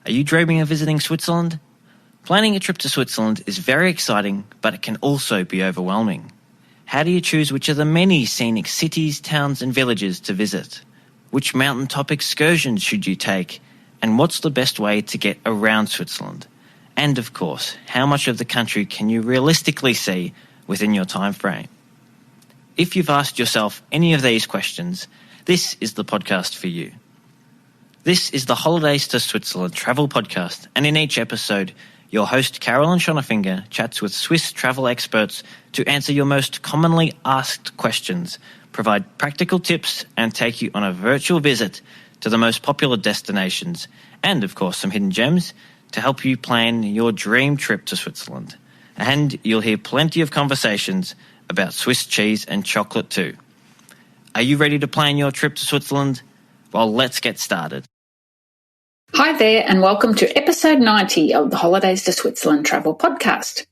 Are you dreaming of visiting Switzerland? Planning a trip to Switzerland is very exciting, but it can also be overwhelming. How do you choose which of the many scenic cities, towns and villages to visit? Which mountaintop excursions should you take? And what's the best way to get around Switzerland? And of course, how much of the country can you realistically see within your time frame? If you've asked yourself any of these questions, this is the podcast for you. This is the Holidays to Switzerland travel podcast, and in each episode, your host Carolyn Schonnefinger chats with Swiss travel experts to answer your most commonly asked questions, provide practical tips, and take you on a virtual visit to the most popular destinations, and of course some hidden gems to help you plan your dream trip to Switzerland. And you'll hear plenty of conversations about Swiss cheese and chocolate too. Are you ready to plan your trip to Switzerland? Well, let's get started. Hi there, and welcome to episode 90 of the Holidays to Switzerland travel podcast.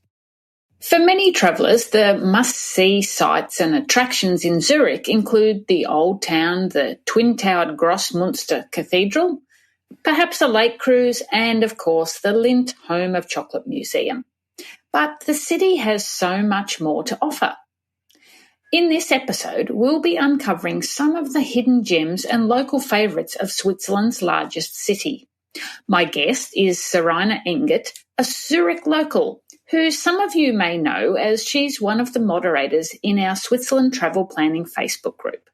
For many travellers, the must-see sights and attractions in Zurich include the Old Town, the twin-towered Grossmünster Cathedral, perhaps a lake cruise, and of course the Lindt Home of Chocolate Museum. But the city has so much more to offer. In this episode, we'll be uncovering some of the hidden gems and local favourites of Switzerland's largest city. My guest is Sarina Engert, a Zurich local, who some of you may know as she's one of the moderators in our Switzerland Travel Planning Facebook group.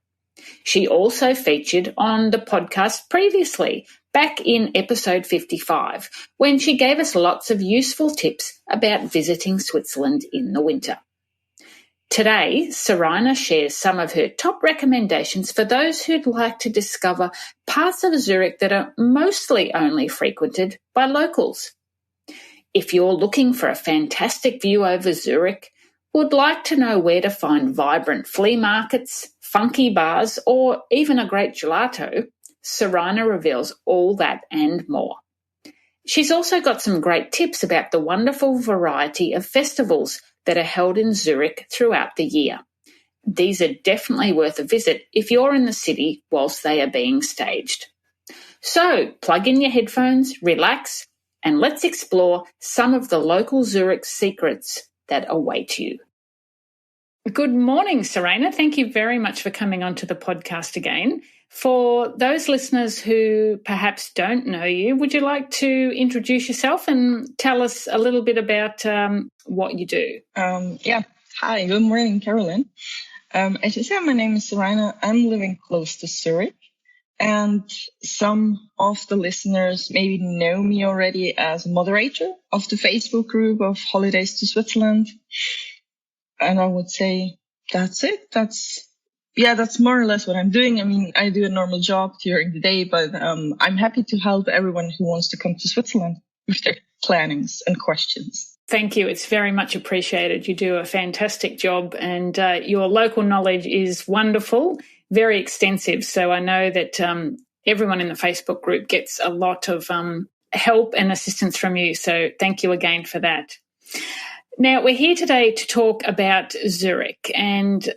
She also featured on the podcast previously, back in episode 55, when she gave us lots of useful tips about visiting Switzerland in the winter. Today, Sarina shares some of her top recommendations for those who'd like to discover parts of Zurich that are mostly only frequented by locals. If you're looking for a fantastic view over Zurich, would like to know where to find vibrant flea markets, funky bars, or even a great gelato, Sarina reveals all that and more. She's also got some great tips about the wonderful variety of festivals that are held in Zurich throughout the year. These are definitely worth a visit if you're in the city whilst they are being staged. So plug in your headphones, relax, and let's explore some of the local Zurich secrets that await you. Good morning, Sarina. Thank you very much for coming onto the podcast again. For those listeners who perhaps don't know you, would you like to introduce yourself and tell us a little bit about what you do? Hi, good morning, Carolyn. As you said, my name is Sarina. I'm living close to Zurich, and some of the listeners maybe know me already as a moderator of the Facebook group of Holidays to Switzerland. And I would say that's it. That's more or less what I'm doing. I mean, I do a normal job during the day, but I'm happy to help everyone who wants to come to Switzerland with their plannings and questions. Thank you. It's very much appreciated. You do a fantastic job, and your local knowledge is wonderful, very extensive. So I know that everyone in the Facebook group gets a lot of help and assistance from you. So thank you again for that. Now, we're here today to talk about Zurich, and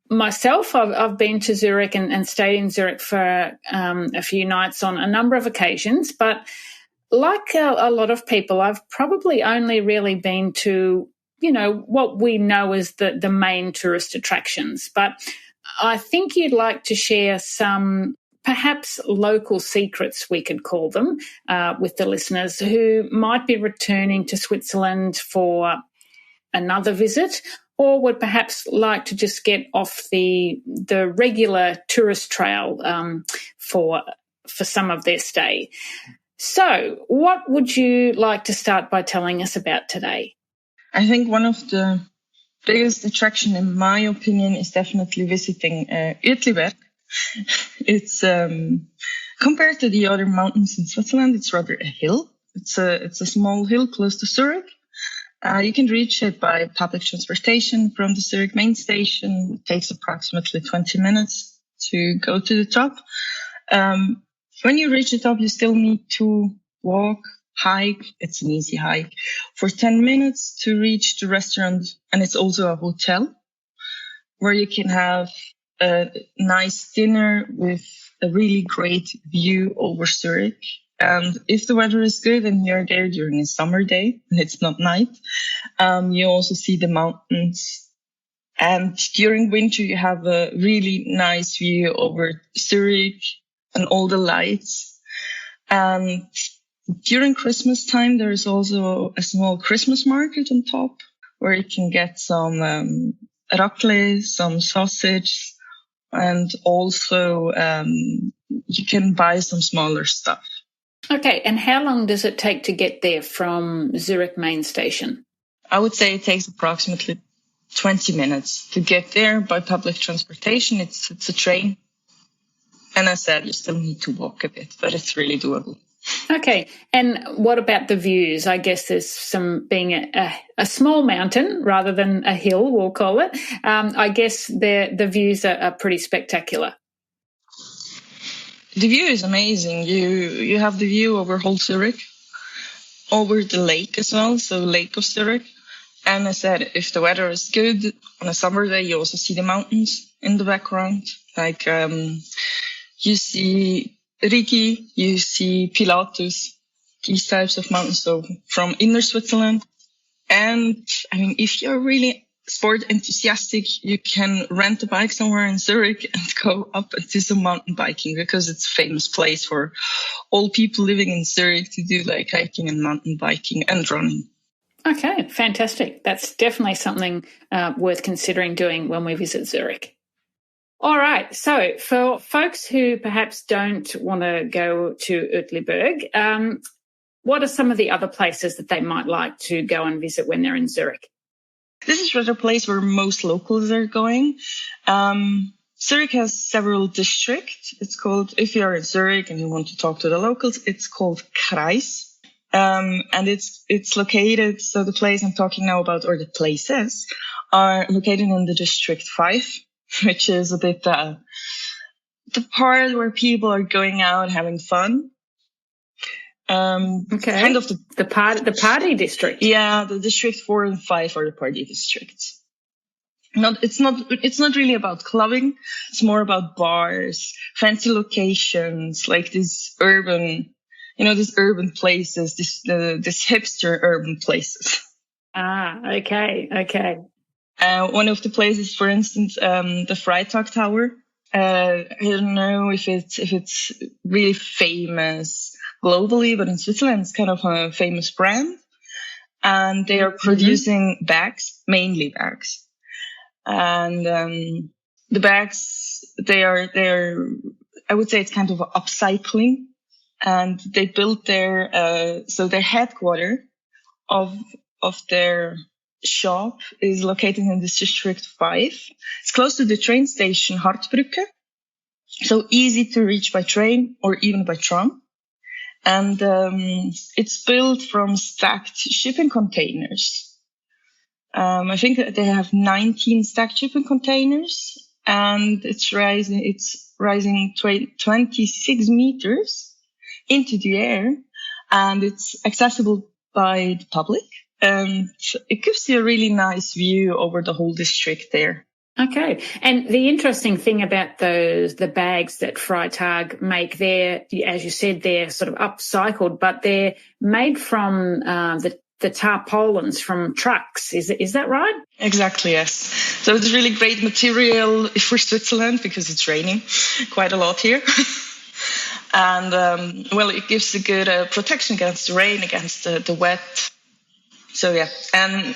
myself, I've been to Zurich and stayed in Zurich for a few nights on a number of occasions, but like a lot of people, I've probably only really been to, what we know as the main tourist attractions. But I think you'd like to share some perhaps local secrets, we could call them, with the listeners who might be returning to Switzerland for another visit, or would perhaps like to just get off the regular tourist trail for some of their stay. So what would you like to start by telling us about today? I think one of the biggest attraction, in my opinion, is definitely visiting Uetliberg. It's compared to the other mountains in Switzerland, it's rather a hill. It's a small hill close to Zurich. You can reach it by public transportation from the Zurich main station. It takes approximately 20 minutes to go to the top. When you reach the top, you still need to hike. It's an easy hike for 10 minutes to reach the restaurant. And it's also a hotel where you can have a nice dinner with a really great view over Zurich. And if the weather is good and you're there during a summer day and it's not night, you also see the mountains. And during winter, you have a really nice view over Zurich and all the lights. And during Christmas time, there is also a small Christmas market on top where you can get some raclette, some sausage, and also you can buy some smaller stuff. Okay, and how long does it take to get there from Zurich main station? I would say it takes approximately 20 minutes to get there by public transportation. It's a train. And I said, you still need to walk a bit, but it's really doable. Okay, and what about the views? I guess there's some, being a small mountain rather than a hill, we'll call it. I guess the views are pretty spectacular. The view is amazing. You have the view over whole Zurich, over the lake as well, so Lake of Zurich. And I said, if the weather is good on a summer day, you also see the mountains in the background. Like you see Rigi, you see Pilatus, these types of mountains, so from inner Switzerland. And I mean, if you're really sport enthusiastic, you can rent a bike somewhere in Zurich and go up and do some mountain biking, because it's a famous place for all people living in Zurich to do like hiking and mountain biking and running. Okay, fantastic. That's definitely something worth considering doing when we visit Zurich. All right, so for folks who perhaps don't want to go to Uetliberg, what are some of the other places that they might like to go and visit when they're in Zurich? This is rather a place where most locals are going. Zurich has several districts. It's called, if you are in Zurich and you want to talk to the locals, it's called Kreis. And it's located, so the place I'm talking now about, or the places, are located in the District 5, which is a bit the part where people are going out having fun. Okay. Kind of the party district. Yeah, the District 4 and 5 are the party districts. It's not really about clubbing. It's more about bars, fancy locations, like these urban places, this hipster urban places. Ah, okay. One of the places, for instance, the Freitag Tower. I don't know if it's really famous globally, but in Switzerland, it's kind of a famous brand. And they are producing bags, mainly bags. And the bags, they're I would say it's kind of upcycling. And they built their headquarters of their shop is located in this District 5. It's close to the train station Hartbrücke, so easy to reach by train or even by tram. And it's built from stacked shipping containers. I think that they have 19 stacked shipping containers, and it's rising 26 meters into the air, and it's accessible by the public. And it gives you a really nice view over the whole district there. Okay. And the interesting thing about the bags that Freitag make there, as you said, they're sort of upcycled, but they're made from the tarpaulins from trucks. Is that right? Exactly, yes. So it's really great material for Switzerland because it's raining quite a lot here. And, it gives a good protection against the rain, against the wet. So, yeah. And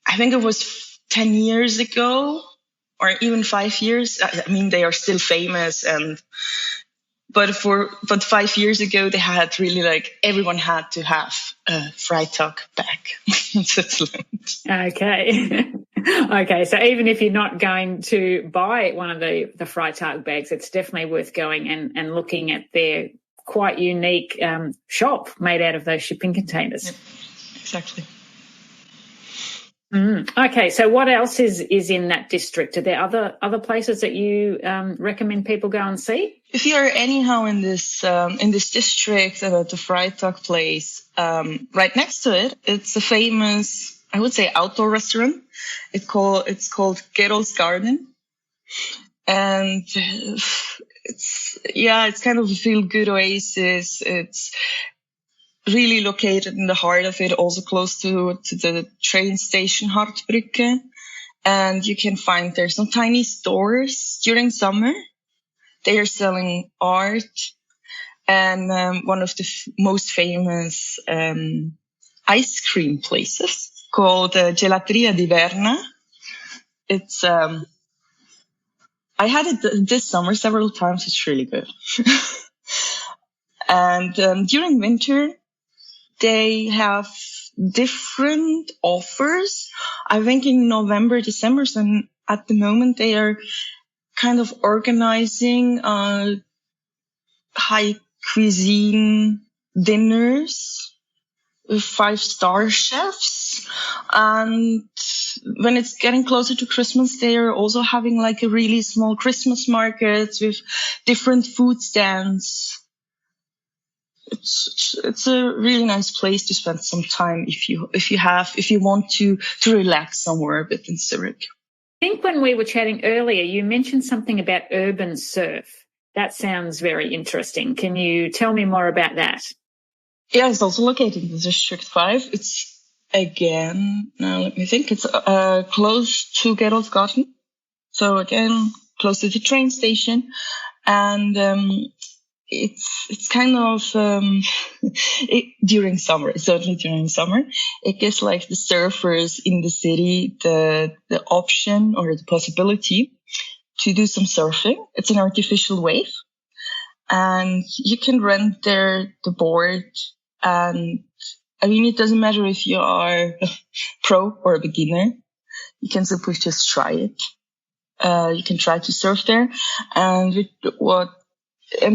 I think it was 10 years ago or even 5 years. I mean, they are still famous. But 5 years ago, they had really everyone had to have a Freitag bag in Switzerland. Okay. Okay. So even if you're not going to buy one of the Freitag bags, it's definitely worth going and looking at their quite unique shop made out of those shipping containers. Yep. Exactly. Okay. So what else is in that district? Are there other places that you recommend people go and see? If you are anyhow in this district, the Freitag place, right next to it, it's a famous, I would say, outdoor restaurant. It's called Gerol's Garden, and and it's kind of a feel-good oasis. It's really located in the heart of it, also close to the train station Hartbrücke. And you can find there some tiny stores during summer. They are selling art, and one of the most famous ice cream places called Gelateria di Verna. It's I had it this summer several times. It's really good. And during winter, they have different offers. I think in November, December, so at the moment they are kind of organizing high cuisine dinners with 5-star chefs. And when it's getting closer to Christmas, they are also having like a really small Christmas market with different food stands. It's a really nice place to spend some time if you want to relax somewhere a bit in Zurich. I think when we were chatting earlier, you mentioned something about urban surf. That sounds very interesting. Can you tell me more about that? Yeah, it's also located in District 5. It's again, now let me think, it's close to Geroldsgarten. So again, close to the train station. And it's kind of during summer, certainly during summer, it gives like the surfers in the city the option or the possibility to do some surfing. It's an artificial wave, and you can rent the board. And I mean, it doesn't matter if you are a pro or a beginner. You can simply just try it. You can try to surf there, and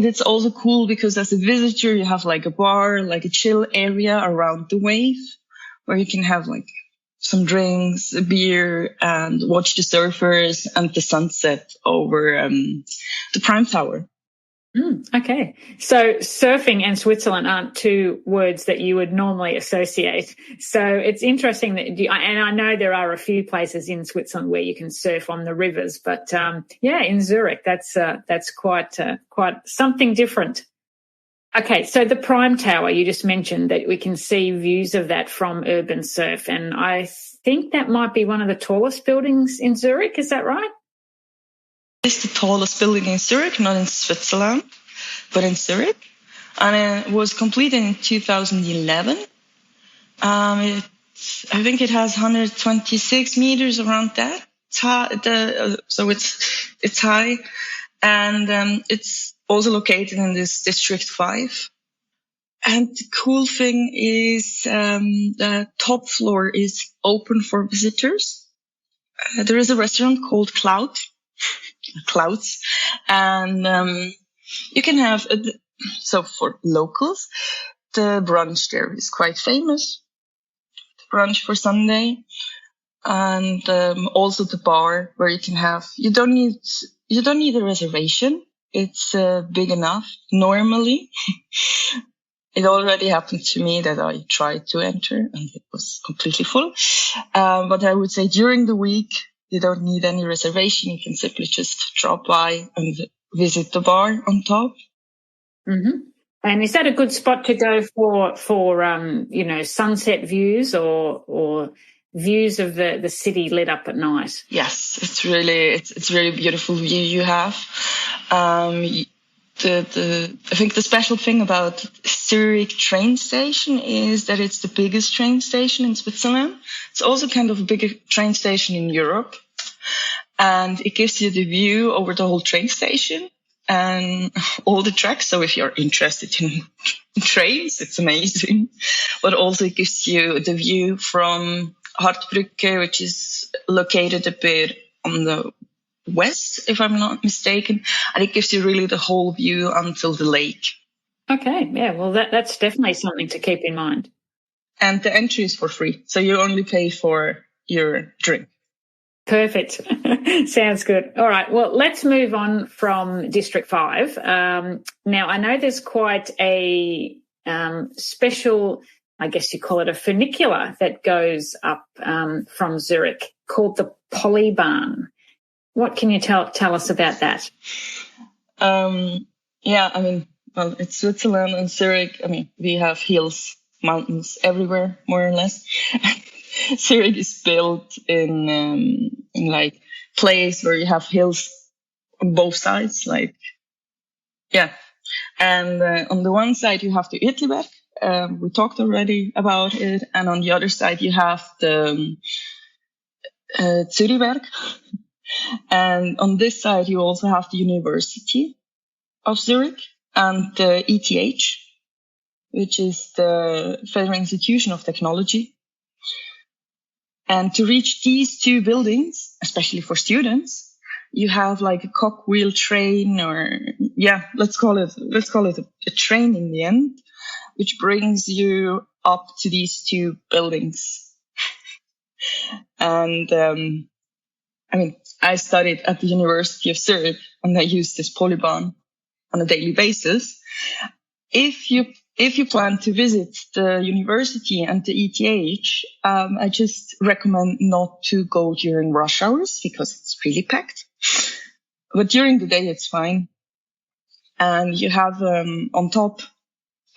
it's also cool because as a visitor, you have like a bar, like a chill area around the wave where you can have like some drinks, a beer, and watch the surfers and the sunset over the Prime Tower. Okay. So surfing and Switzerland aren't two words that you would normally associate. So it's interesting that and I know there are a few places in Switzerland where you can surf on the rivers, but in Zurich, that's quite something different. Okay. So the Prime Tower, you just mentioned that we can see views of that from Urban Surf. And I think that might be one of the tallest buildings in Zurich. Is that right? It's the tallest building in Zurich, not in Switzerland, but in Zurich. And it was completed in 2011. I think it has 126 meters around that. So it's high. And it's also located in this District 5. And the cool thing is the top floor is open for visitors. There is a restaurant called Clouds, and you can have so for locals, the brunch there is quite famous. The brunch for Sunday, and also the bar where you can have. You don't need a reservation. It's big enough. Normally, it already happened to me that I tried to enter and it was completely full. But I would say during the week, you don't need any reservation. You can simply just drop by and visit the bar on top. Mm-hmm. And is that a good spot to go for sunset views or views of the city lit up at night? Yes, it's really beautiful view you have. I think the special thing about Zurich train station is that it's the biggest train station in Switzerland. It's also kind of a bigger train station in Europe. And it gives you the view over the whole train station and all the tracks. So if you're interested in trains, it's amazing. But also it gives you the view from Hartbrücke, which is located a bit on the west, if I'm not mistaken, and it gives you really the whole view until the lake. Okay, yeah, well, that's definitely something to keep in mind. And the entry is for free, so you only pay for your drink. Perfect. Sounds good. All right, well, let's move on from District 5. Now, I know there's quite a special, I guess you call it a funicular, that goes up from Zurich called the Polybahn. What can you tell us about that? It's Switzerland and Zurich. We have hills, mountains everywhere, more or less. Zurich is built in like place where you have hills on both sides, And on the one side you have the Uetliberg. We talked already about it, and on the other side you have the Zurichberg. And on this side, you also have the University of Zurich and the ETH, which is the Federal Institution of Technology. And to reach these two buildings, especially for students, you have like a cogwheel train, or let's call it a train in the end, which brings you up to these two buildings. And I studied at the University of Zurich, and I use this Polybahn on a daily basis. If you plan to visit the university and the ETH, I just recommend not to go during rush hours because it's really packed. But during the day, it's fine. And you have on top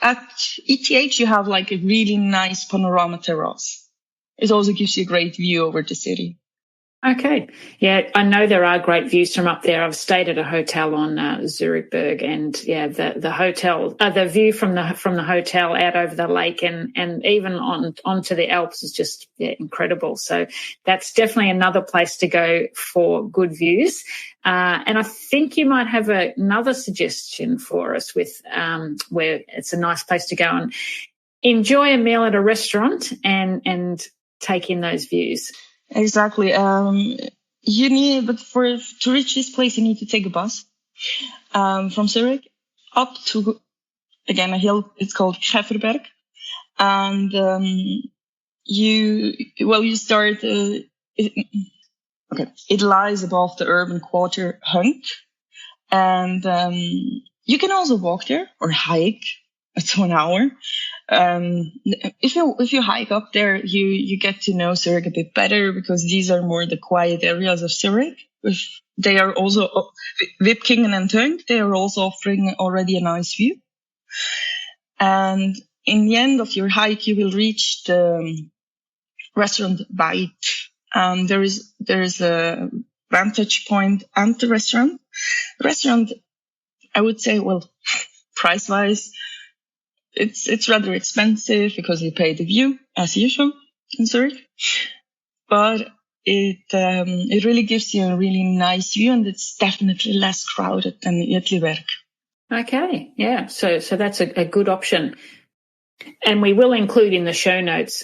at ETH, you have like a really nice panorama terrace. It also gives you a great view over the city. Okay. Yeah, I know there are great views from up there. I've stayed at a hotel on Zurichberg, and the hotel, the view from the hotel out over the lake and even onto the Alps is just incredible. So that's definitely another place to go for good views. And I think you might have another suggestion for us with where it's a nice place to go and enjoy a meal at a restaurant and take in those views. Exactly. To reach this place, you need to take a bus from Zurich up to, again, a hill. It's called Schäferberg. And you start, it lies above the urban quarter Hunk. And you can also walk there or hike. It's 1 hour. If you hike up there, you get to know Zurich a bit better, because these are more the quiet areas of Zurich. They are also Wipkingen and Hunk. They are also offering already a nice view. And in the end of your hike, you will reach the restaurant Bite. There is a vantage point and the restaurant. The restaurant, I would say, price wise, it's rather expensive because you pay the view as usual in Zurich, but it really gives you a really nice view, and it's definitely less crowded than Uetliberg. Okay, yeah, so that's a good option, and we will include in the show notes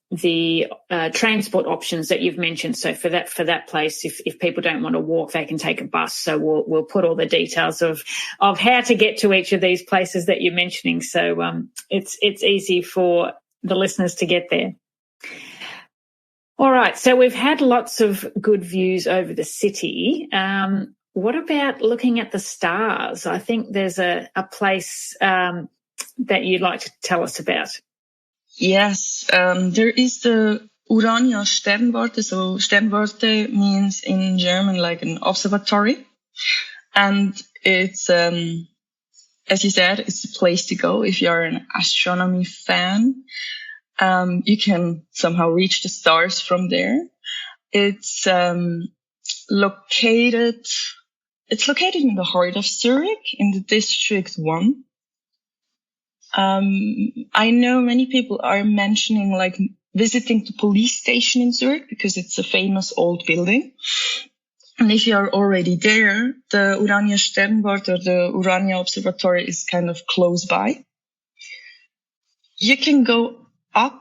the transport options that you've mentioned. So for that place, if people don't want to walk, they can take a bus. So we'll put all the details of how to get to each of these places that you're mentioning. So it's easy for the listeners to get there. All right. So we've had lots of good views over the city. What about looking at the stars? I think there's a place that you'd like to tell us about. Yes, there is the Urania Sternwarte. So Sternwarte means in German like an observatory. And it's, as you said, it's the place to go if you're an astronomy fan. You can somehow reach the stars from there. It's located in the heart of Zurich in the District 1. I know many people are mentioning like visiting the police station in Zurich because it's a famous old building. And if you are already there, the Urania Sternwarte or the Urania Observatory is kind of close by. You can go up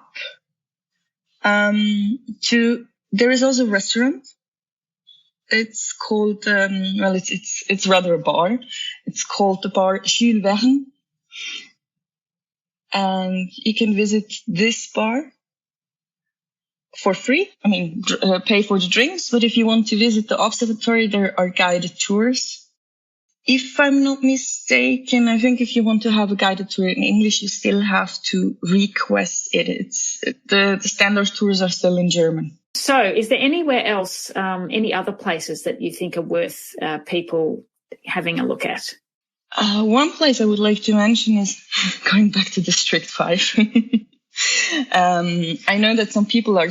there is also a restaurant. It's called, it's rather a bar. It's called the bar Jules Verne. And you can visit this bar for free. Pay for the drinks. But if you want to visit the observatory, there are guided tours. If I'm not mistaken, I think if you want to have a guided tour in English, you still have to request it. The standard tours are still in German. So is there anywhere else, any other places that you think are worth people having a look at? One place I would like to mention is going back to District 5. I know that some people are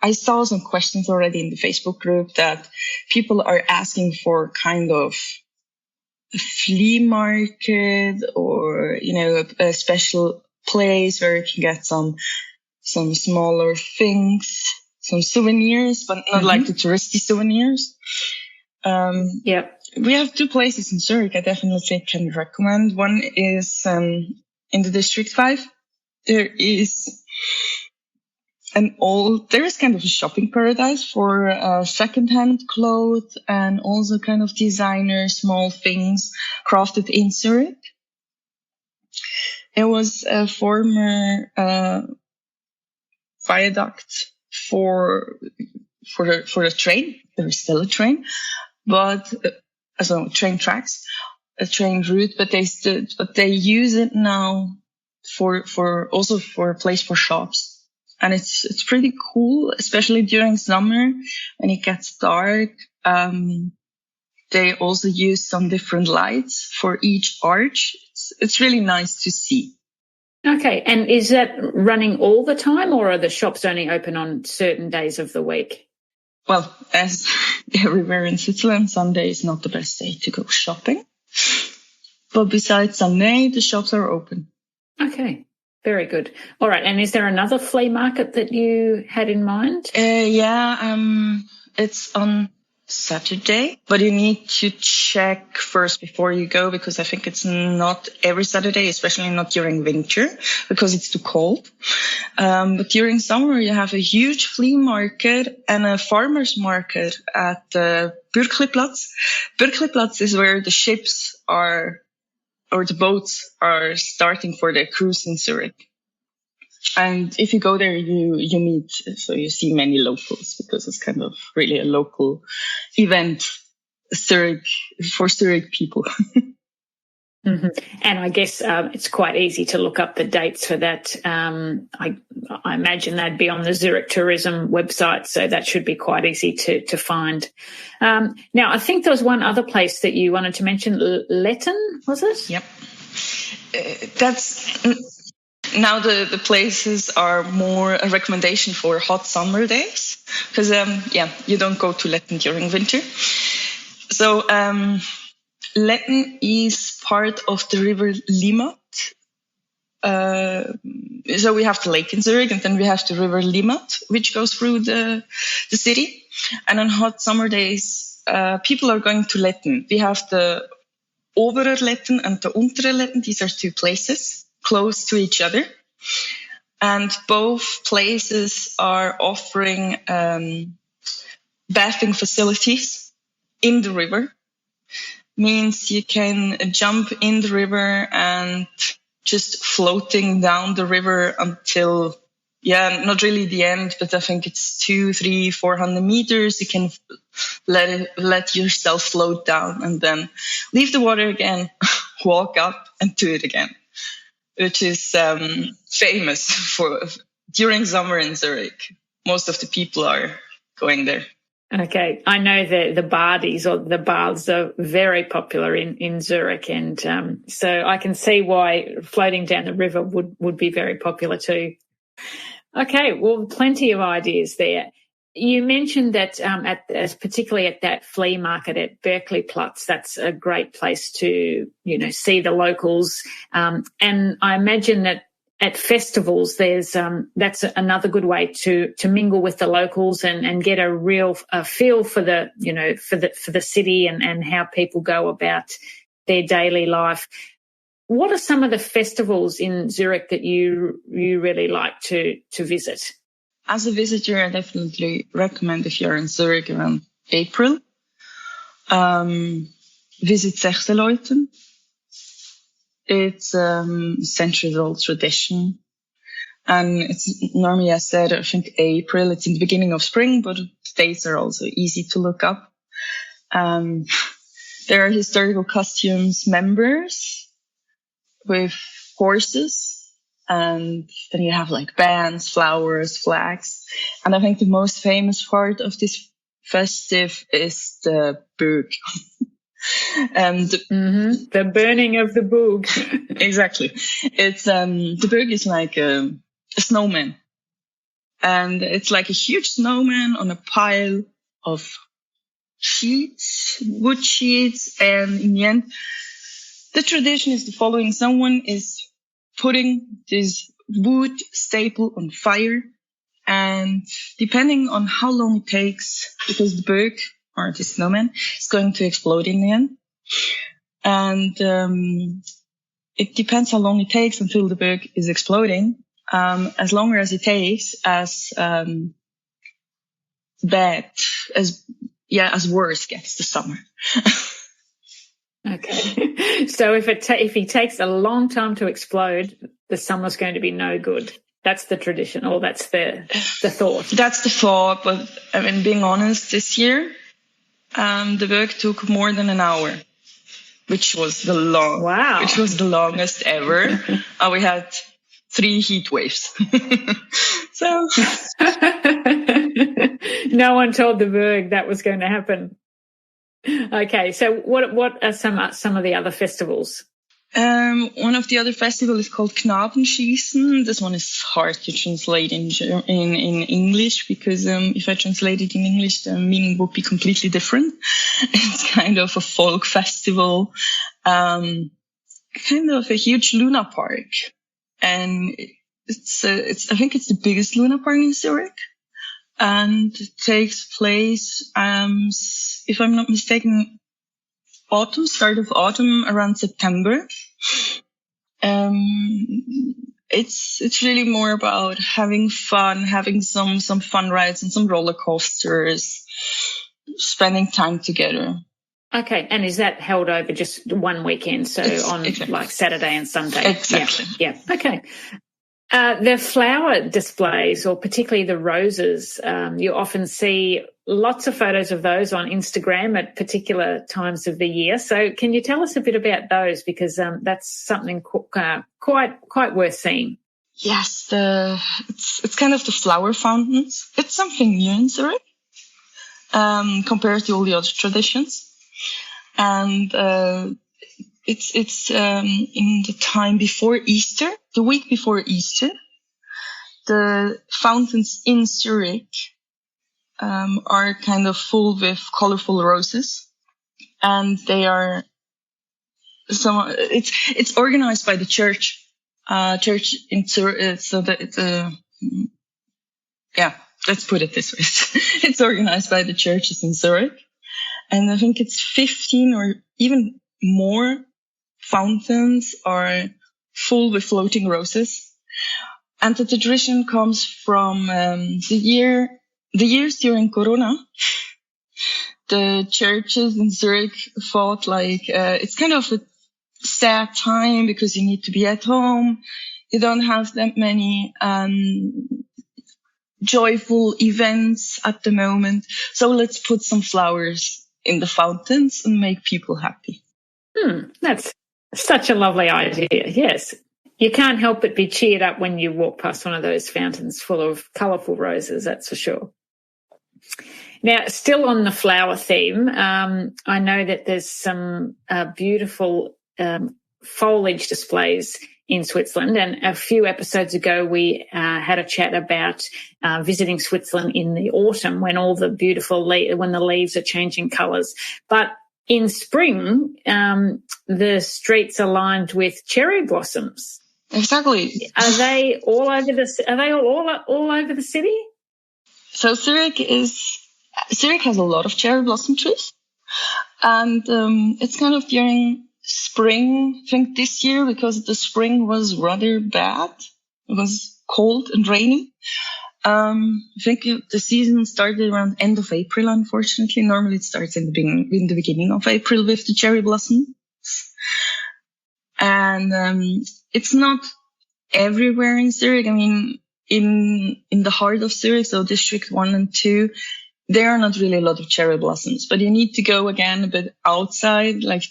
I saw some questions already in the Facebook group that people are asking for kind of a flea market or, a special place where you can get some smaller things, some souvenirs, but not like the touristy souvenirs. We have 2 places in Zurich I definitely can recommend. One is in the District 5. There is kind of a shopping paradise for secondhand clothes and also kind of designer small things crafted in Zurich. It was a former viaduct for the train. There is still a train, but train tracks, a train route, but they use it now for a place for shops. And it's pretty cool, especially during summer when it gets dark. They also use some different lights for each arch. It's really nice to see. Okay. And is that running all the time, or are the shops only open on certain days of the week? Well, as everywhere in Switzerland, Sunday is not the best day to go shopping. But besides Sunday, the shops are open. Okay. Very good. All right. And is there another flea market that you had in mind? It's on Saturday, but you need to check first before you go, because I think it's not every Saturday, especially not during winter, because it's too cold. But during summer, you have a huge flea market and a farmer's market at the Uetliberg. Uetliberg is where the ships are, or the boats are starting for their cruise in Zurich. And if you go there, you meet, so you see many locals, because it's kind of really a local event, for Zurich people. And I guess it's quite easy to look up the dates for that. I imagine they'd be on the Zurich tourism website, so that should be quite easy to find. Now, I think there was one other place that you wanted to mention, Letten, was it? Yep. Now the places are more a recommendation for hot summer days, because you don't go to Letten during winter. So Letten is part of the river Limmat. So we have the lake in Zurich, and then we have the river Limmat, which goes through the city. And on hot summer days, people are going to Letten. We have the Oberer Letten and the Untere Letten. These are 2 places close to each other. And both places are offering bathing facilities in the river. Means you can jump in the river and just floating down the river until, not really the end, but I think it's 200, 300, 400 meters. You can let yourself float down and then leave the water again, walk up and do it again, which is famous for during summer in Zurich. Most of the people are going there. Okay, I know the Badis, or the baths, are very popular in Zurich, and so I can see why floating down the river would be very popular too. Okay, well, plenty of ideas there. You mentioned that particularly at that flea market at Uetliberg, that's a great place to see the locals, and I imagine that at festivals, there's that's another good way to mingle with the locals and get a real feel for the for the city and how people go about their daily life. What are some of the festivals in Zurich that you really like to visit? As a visitor, I definitely recommend, if you're in Zurich around April, visit Sechseleuten. It's a centuries-old tradition. And it's normally, I said, I think April, it's in the beginning of spring, but dates are also easy to look up. There are historical costumes members with horses And then you have like bands, flowers, flags. And I think the most famous part of this festive is the Berg. And the burning of the Boog. Exactly. It's the Berg is like a snowman. And it's like a huge snowman on a pile of wood sheets. And in the end, the tradition is the following. Someone is putting this wood staple on fire. And depending on how long it takes, because the Berg, or the snowman, is going to explode in the end. And it depends how long it takes until the Berg is exploding. As longer as it takes, as worse gets the summer. Okay. So if he takes a long time to explode, the summer's going to be no good. That's the tradition, or that's the thought. That's the thought, but I mean, being honest, this year, the Berg took more than an hour, which was the longest ever. We had 3 heat waves. So no one told the Berg that was going to happen. Okay, so what are some of the other festivals? One of the other festivals is called Knabenschießen. This one is hard to translate in English because if I translate it in English, the meaning would be completely different. It's kind of a folk festival, kind of a huge Luna Park. And I think it's the biggest Luna Park in Zurich. And it takes place, if I'm not mistaken, start of autumn, around September. It's really more about having fun, having some fun rides and some roller coasters, spending time together. Okay, and is that held over just one weekend? So like Saturday and Sunday? Exactly. Yeah. Okay. The flower displays, or particularly the roses, you often see lots of photos of those on Instagram at particular times of the year. So can you tell us a bit about those? Because that's something quite worth seeing. Yes, it's kind of the flower fountains. It's something new in Zurich compared to all the other traditions. And it's in the time before Easter, the week before Easter. The fountains in Zurich are kind of full with colorful roses, and they are it's organized by the church in Zurich. So that let's put it this way. It's organized by the churches in Zurich, and I think it's 15 or even more fountains are full with floating roses. And the tradition comes from the years during Corona. The churches in Zurich thought it's kind of a sad time because you need to be at home. You don't have that many joyful events at the moment. So let's put some flowers in the fountains and make people happy. That's such a lovely idea. Yes. You can't help but be cheered up when you walk past one of those fountains full of colourful roses, that's for sure. Now, still on the flower theme, I know that there's some beautiful foliage displays in Switzerland, and a few episodes ago we had a chat about visiting Switzerland in the autumn when all the beautiful when the leaves are changing colours. But in spring, the streets are lined with cherry blossoms. Exactly. Are they all over all over the city? So Zurich has a lot of cherry blossom trees, and it's kind of during spring. I think this year, because the spring was rather bad, it was cold and rainy. I think the season started around end of April. Unfortunately, normally it starts in the beginning of April with the cherry blossoms, and it's not everywhere in Zurich. I mean, in the heart of Zurich, so District 1 and 2, there are not really a lot of cherry blossoms, but you need to go again a bit outside, like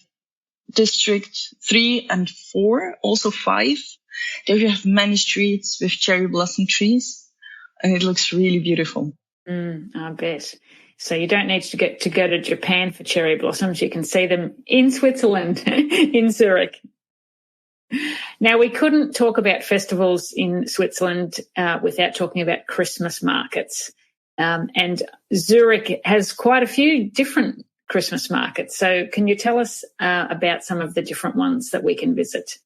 District 3 and 4, also 5. There you have many streets with cherry blossom trees, and it looks really beautiful. I bet. So you don't need to go to Japan for cherry blossoms. You can see them in Switzerland, in Zurich. Now, we couldn't talk about festivals in Switzerland without talking about Christmas markets. And Zurich has quite a few different Christmas markets. So can you tell us about some of the different ones that we can visit?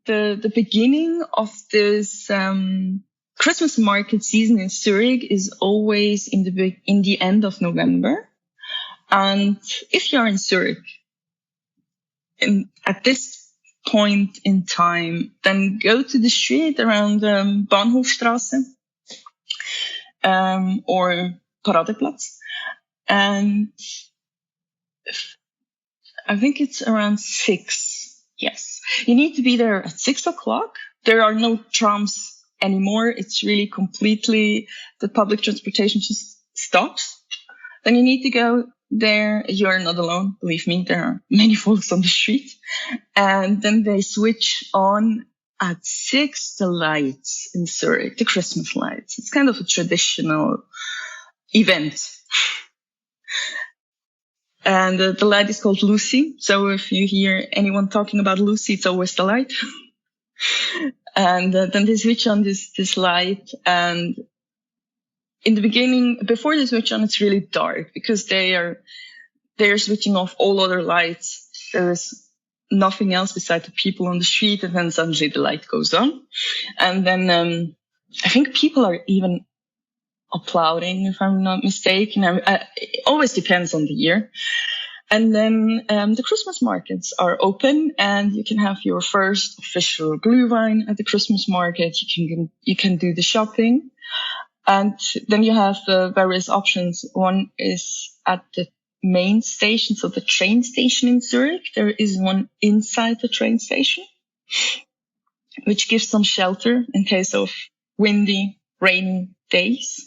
The beginning of this Christmas market season in Zurich is always in the end of November. And if you're in Zurich at this point in time, then go to the street around Bahnhofstrasse or Paradeplatz. And I think it's around 6. Yes. You need to be there at 6 o'clock. There are no trams anymore. It's really completely, the public transportation just stops. Then you need to go there. You're not alone. Believe me, there are many folks on the street. And then they switch on at 6 the lights in Zurich, the Christmas lights. It's kind of a traditional event. And the light is called Lucy. So if you hear anyone talking about Lucy, it's always the light. And then they switch on this light. And in the beginning, before they switch on, it's really dark because they're switching off all other lights. There is nothing else besides the people on the street. And then suddenly the light goes on. And then I think people are even applauding, if I'm not mistaken. It always depends on the year. And then the Christmas markets are open, and you can have your first official Glühwein at the Christmas market. You can do the shopping, and then you have various options. One is at the main station, so the train station in Zurich. There is one inside the train station, which gives some shelter in case of windy, rainy days.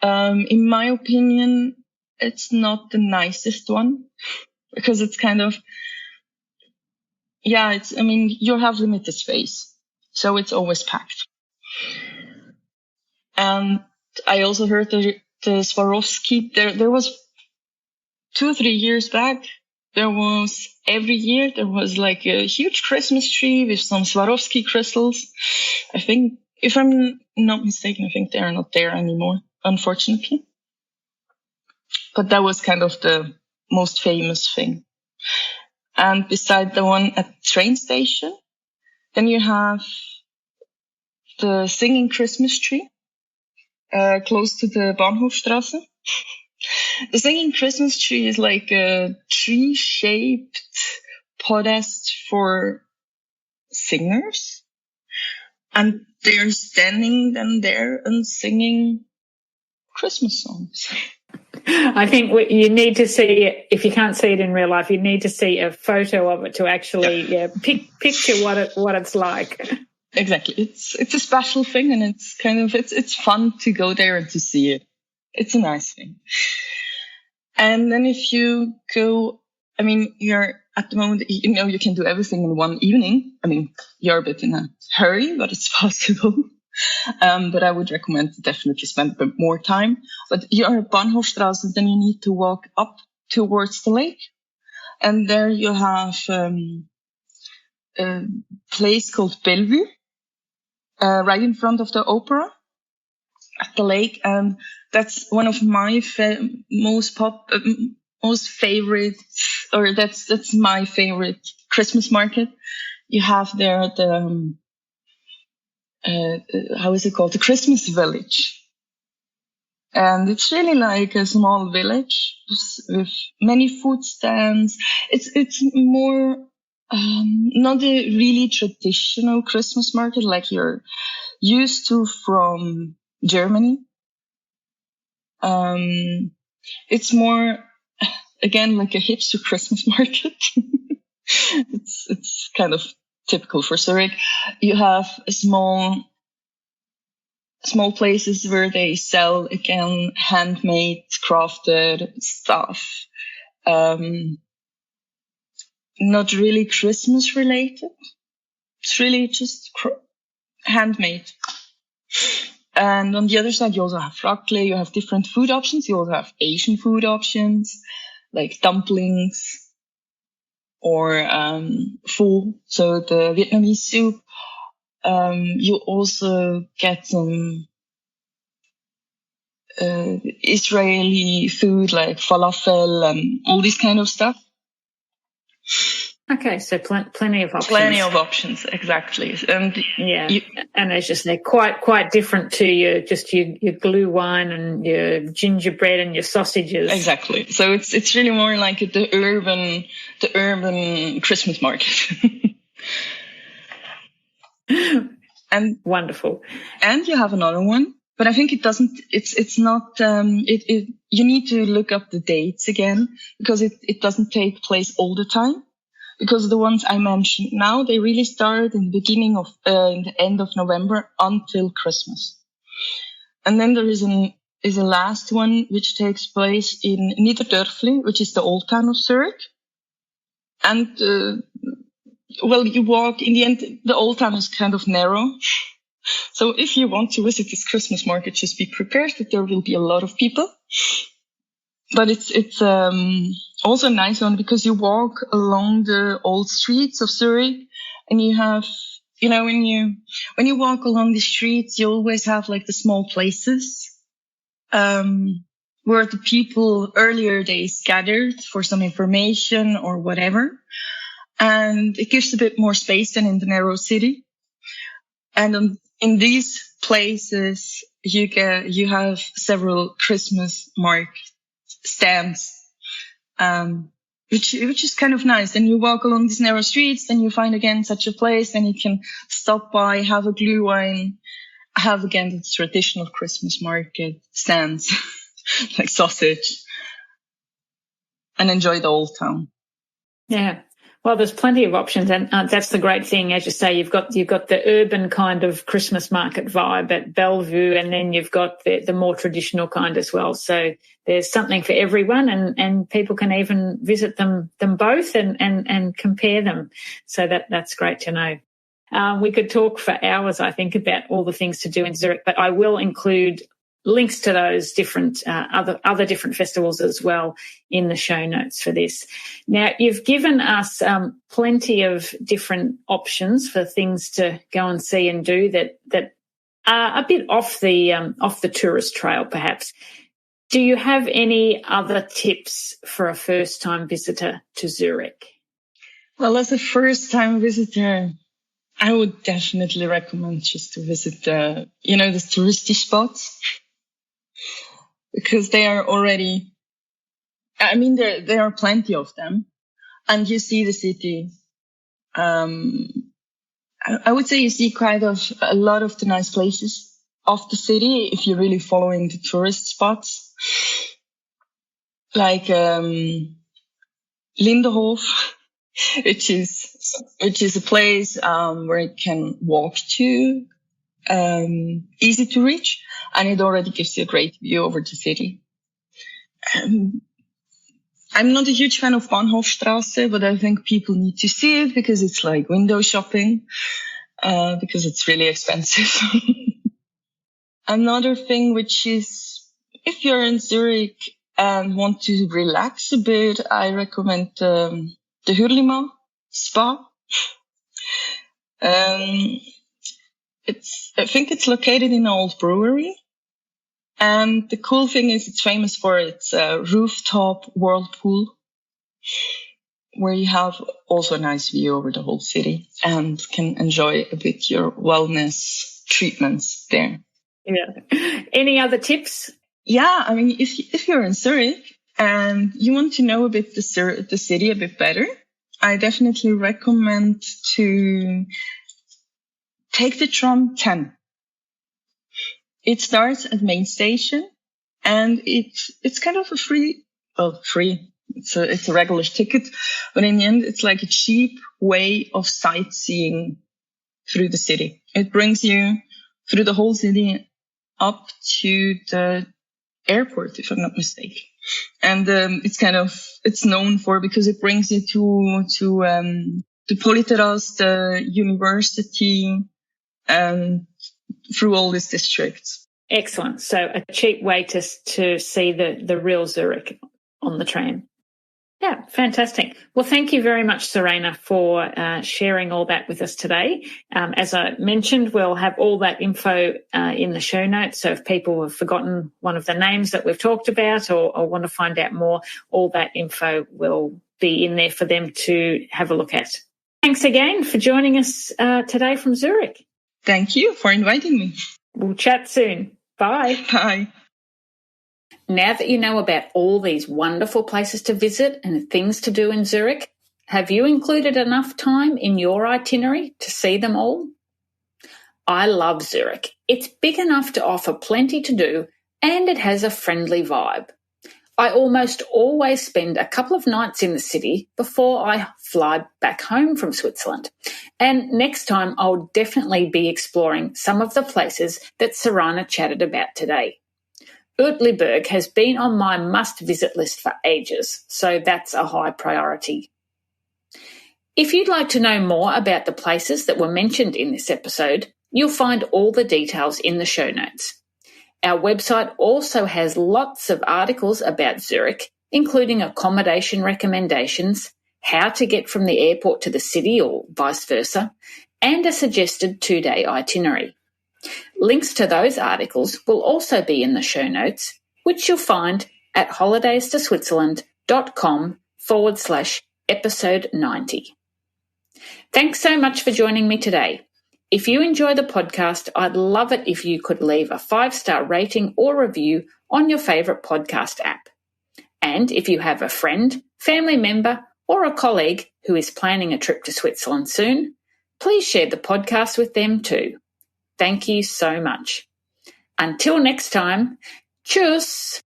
In my opinion, it's not the nicest one because it's kind of, you have limited space, so it's always packed. And I also heard the Swarovski, there was 2 or 3 years back, every year there was like a huge Christmas tree with some Swarovski crystals. I think, if I'm not mistaken, I think they are not there anymore, unfortunately. But that was kind of the most famous thing. And beside the one at the train station, then you have the singing Christmas tree, close to the Bahnhofstrasse. The singing Christmas tree is like a tree-shaped podest for singers. And they're standing then there and singing Christmas songs. I think you need to see it. If you can't see it in real life, you need to see a photo of it to actually picture what it's like. Exactly. It's a special thing, and it's kind of it's fun to go there and to see it. It's a nice thing. And then if you go, you're at the moment, you can do everything in one evening. You're a bit in a hurry, but it's possible. But I would recommend to definitely spend a bit more time. But you're at Bahnhofstrasse, then you need to walk up towards the lake. And there you have a place called Bellevue, right in front of the opera at the lake. And that's one of my most favorite, or that's my favorite Christmas market. You have there the how is it called? The Christmas village. And it's really like a small village with many food stands. It's more, not a really traditional Christmas market like you're used to from Germany. It's more, again, like a hipster Christmas market. It's kind of typical for Zurich. You have small places where they sell, again, handmade, crafted stuff. Not really Christmas related. It's really just handmade. And on the other side, you also have raclette. You have different food options. You also have Asian food options, like dumplings or pho, so the Vietnamese soup. You also get some Israeli food like falafel and all this kind of stuff. Okay, so plenty of options. Plenty of options, exactly. And and as you say, quite different to your glue wine and your gingerbread and your sausages. Exactly. So it's really more like the urban Christmas market. And wonderful. And you have another one, but I think it's not. You need to look up the dates again because it doesn't take place all the time. Because the ones I mentioned now, they really start in the in the end of November until Christmas. And then there is a last one which takes place in Niederdörfli, which is the old town of Zurich. And you walk. In the end, the old town is kind of narrow. So if you want to visit this Christmas market, just be prepared that there will be a lot of people. But it's also a nice one because you walk along the old streets of Zurich and you have, when you walk along the streets, you always have like the small places, where the people earlier days gathered for some information or whatever. And it gives a bit more space than in the narrow city. And in these places, you have several Christmas market stands, which is kind of nice. And you walk along these narrow streets, then you find again such a place, and you can stop by, have a glue wine, have again the traditional Christmas market stands, like sausage, and enjoy the old town. Yeah. Well, there's plenty of options, and that's the great thing. As you say, you've got the urban kind of Christmas market vibe at Bellevue, and then you've got the more traditional kind as well. So there's something for everyone, and people can even visit them both and compare them. So that's great to know. We could talk for hours, I think, about all the things to do in Zurich, but I will include links to those different other different festivals as well in the show notes for this. Now, you've given us plenty of different options for things to go and see and do that are a bit off the tourist trail, perhaps. Do you have any other tips for a first-time visitor to Zurich? Well, as a first-time visitor, I would definitely recommend just to visit the touristy spots. Because they are already, there are plenty of them, and you see the city. I would say you see quite a lot of the nice places of the city if you're really following the tourist spots, like Lindenhof, which is a place where you can walk to. Easy to reach, and it already gives you a great view over the city. I'm not a huge fan of Bahnhofstrasse, but I think people need to see it because it's like window shopping, because it's really expensive. Another thing, which is, if you're in Zurich and want to relax a bit, I recommend the Hürlimann spa. I think it's located in an old brewery. And the cool thing is it's famous for its rooftop whirlpool, where you have also a nice view over the whole city and can enjoy a bit your wellness treatments there. Yeah. Any other tips? Yeah, if you're in Zurich and you want to know a bit the city a bit better, I definitely recommend to take the tram 10. It starts at main station, and it's kind of a free. It's a regular ticket, but in the end, it's like a cheap way of sightseeing through the city. It brings you through the whole city up to the airport, if I'm not mistaken. And it's known for because it brings you to the Polyterrasse, the university, and through all these districts. Excellent. So a cheap way to see the real Zurich on the tram. Yeah, fantastic. Well, thank you very much, Serena, for sharing all that with us today. As I mentioned, we'll have all that info in the show notes. So if people have forgotten one of the names that we've talked about or want to find out more, all that info will be in there for them to have a look at. Thanks again for joining us today from Zurich. Thank you for inviting me. We'll chat soon. Bye. Bye. Now that you know about all these wonderful places to visit and things to do in Zurich, have you included enough time in your itinerary to see them all? I love Zurich. It's big enough to offer plenty to do, and it has a friendly vibe. I almost always spend a couple of nights in the city before I fly back home from Switzerland. And next time I'll definitely be exploring some of the places that Serena chatted about today. Uetliberg has been on my must-visit list for ages, so that's a high priority. If you'd like to know more about the places that were mentioned in this episode, you'll find all the details in the show notes. Our website also has lots of articles about Zurich, including accommodation recommendations, how to get from the airport to the city or vice versa, and a suggested 2-day itinerary. Links to those articles will also be in the show notes, which you'll find at holidaystoswitzerland.com/episode 90. Thanks so much for joining me today. If you enjoy the podcast, I'd love it if you could leave a 5-star rating or review on your favourite podcast app. And if you have a friend, family member, or a colleague who is planning a trip to Switzerland soon, please share the podcast with them too. Thank you so much. Until next time, tschüss.